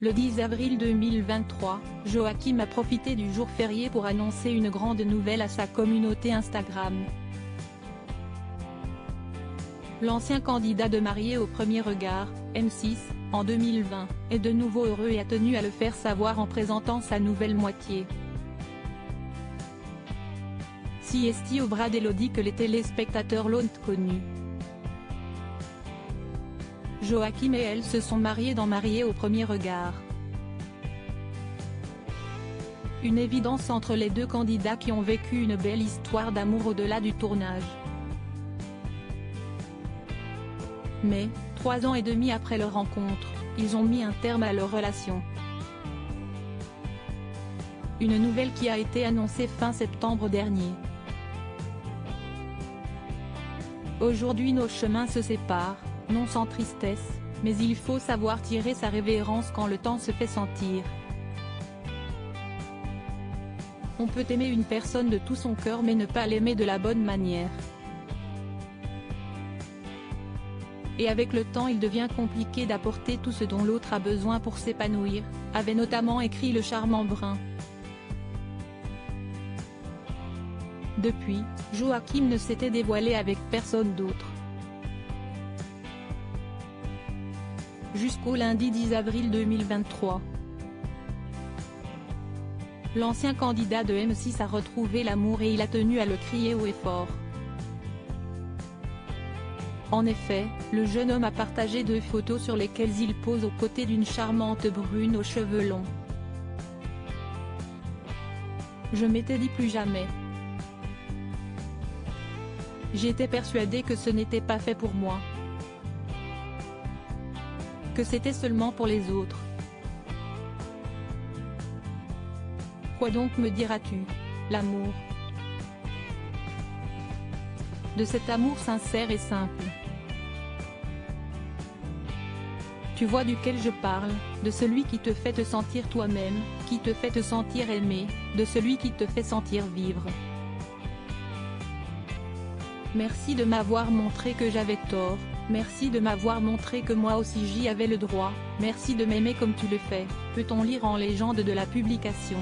Le 10 avril 2023, Joachim a profité du jour férié pour annoncer une grande nouvelle à sa communauté Instagram. L'ancien candidat de Marié au premier regard, M6, en 2020, est de nouveau heureux et a tenu à le faire savoir en présentant sa nouvelle moitié. Si esti au bras d'Élodie que les téléspectateurs l'ont connu. Joachim et elle se sont mariés dans Marié au premier regard. Une évidence entre les deux candidats qui ont vécu une belle histoire d'amour au-delà du tournage. Mais, 3 ans et demi après leur rencontre, ils ont mis un terme à leur relation. Une nouvelle qui a été annoncée fin septembre dernier. Aujourd'hui nos chemins se séparent, non sans tristesse, mais il faut savoir tirer sa révérence quand le temps se fait sentir. On peut aimer une personne de tout son cœur mais ne pas l'aimer de la bonne manière. Et avec le temps il devient compliqué d'apporter tout ce dont l'autre a besoin pour s'épanouir, avait notamment écrit le charmant Brun. Depuis, Joachim ne s'était dévoilé avec personne d'autre. Jusqu'au lundi 10 avril 2023. L'ancien candidat de M6 a retrouvé l'amour et il a tenu à le crier haut et fort. En effet, le jeune homme a partagé 2 photos sur lesquelles il pose aux côtés d'une charmante brune aux cheveux longs. Je m'étais dit plus jamais. J'étais persuadé que ce n'était pas fait pour moi. Que c'était seulement pour les autres. Quoi donc me diras-tu? L'amour. De cet amour sincère et simple. Tu vois duquel je parle, de celui qui te fait te sentir toi-même, qui te fait te sentir aimé, de celui qui te fait sentir vivre. Merci de m'avoir montré que j'avais tort, merci de m'avoir montré que moi aussi j'y avais le droit, merci de m'aimer comme tu le fais, peut-on lire en légende de la publication.